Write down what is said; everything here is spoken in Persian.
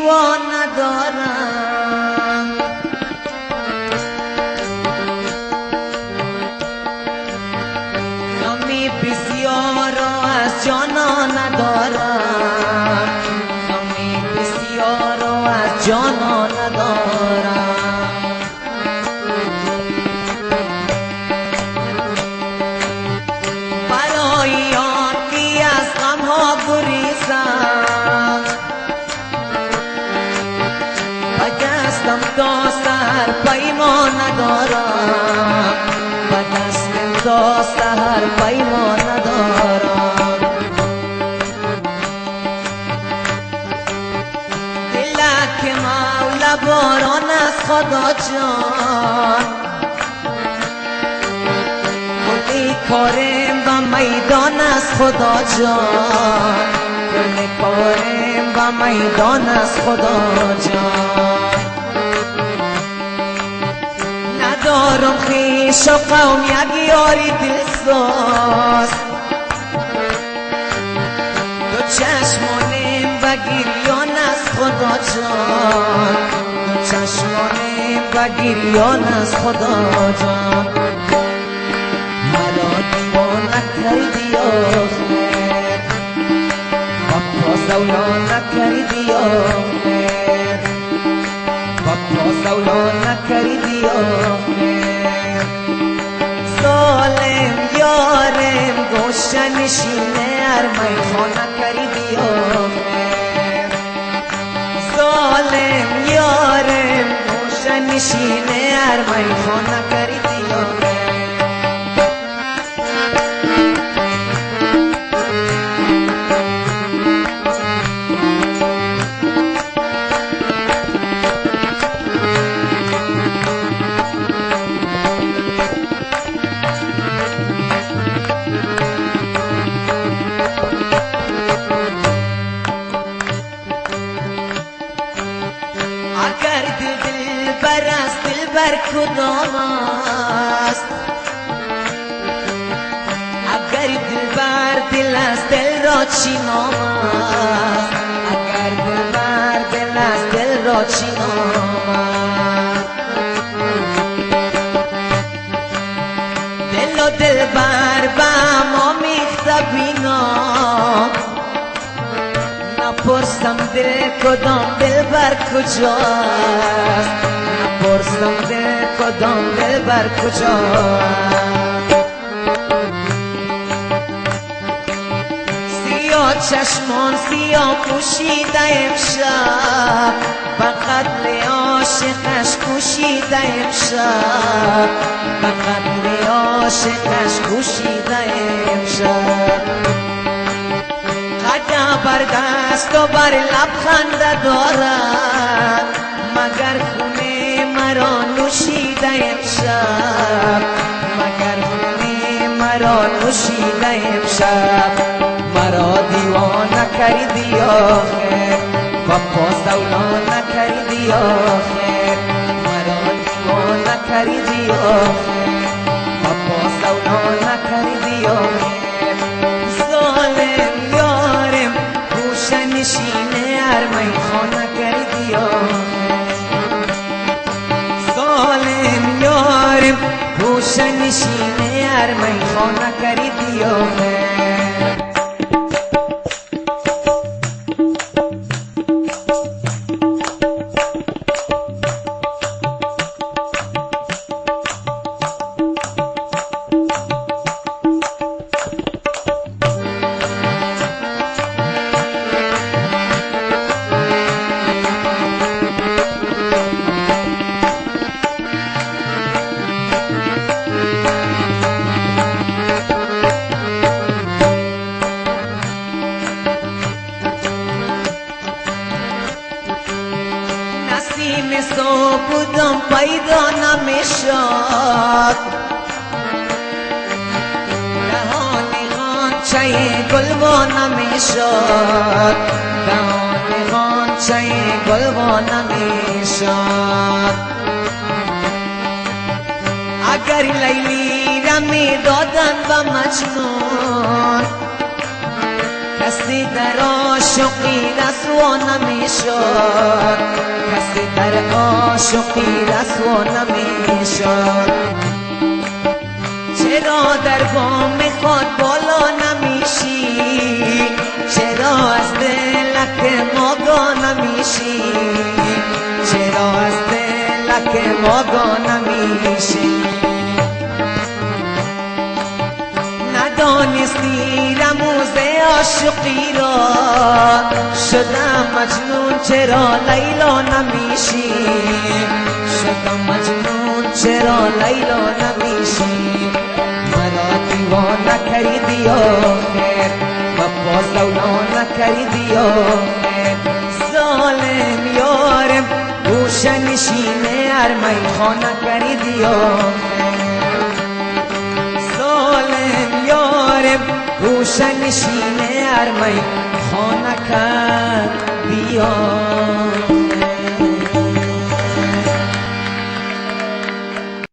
دیوا ندارم، غمی بسیار از جانا ندارم، غمی بسیار از جانا ندارم. برای آنکه از غمها گریزم بگستم تا سحر پیمان ندارم، بگستم تا سحر پیمان ندارم. دلک مولا باران از خدا جان، کلی کارم و میدان از خدا جان، کلی کارم و میدان از خدا جان. ندارم خویش و قوم یک یاری دلسوز، دو چشمانم و گریان از خدا جان، دو چشمانم و گریان از خدا جان. مرا دیوانه کردی آخر، بابا زولانه کردی آخر، بابا زولانه کردی آخر. ظالم یارم گوشه نشینه ارمیخانه کردی آخر، ظالم یارم گوشه نشینه ارمیخانه کردی آخر. اگر دل بر است دل بر کدام است، اگر دل بر دل است دل را چی نام است، اگر دل بر دل است دل را چی نام است. دل و دل بر با ما میخته بینام، نپرسم دل کدام دل بر کجاست، نپرسم دل کدام دل بر کجاست. سیاه چشمان سیاه پوشیده امشب، فقط عاشقش کوشیده امشب، فقط عاشقش کوشیده امشب. قدم بر دست و بر لب خنده دارد، مگر خون مرا نوشیده امشب، مگر خون مرا نوشیده امشب. مرا دیوانه کردی آخر، بابا زولانه کردی آخر، مرا دیوانه کردی آخر، بابا زولانه کردی آخر. ظالم یارم گوشه نشینه ارمیخانه کردی آخر، ظالم یارم گوشه نشینه ارمیخانه کردی آخر. صبح بودم پیدا نمیشد، دهان غنچه گلوا نمیشد، دهان غنچه گلوا نمیشد. اگر لیلی را میدادند به مجنون، کس کسی در عاشقی رسوا نمیشد کسی در عاشقی رسوا نمیشد چرا در بام خود بالا نمیشی چرا از دلک ما گا نمیشی چرا از دلک ما گا نمیشی ندانستی رموز عاشقی را شدم مجنون چرا لیلا نمیشی شدم مجنون چرا لیلا نمیشی مرا دیوانه کردی آخر و باز لولا نکردی آخر ظالم یارم گوشه نشینه هر میخانه کردی آخر ظالم یارم گوشه نشینه هر میخانه کردی آخر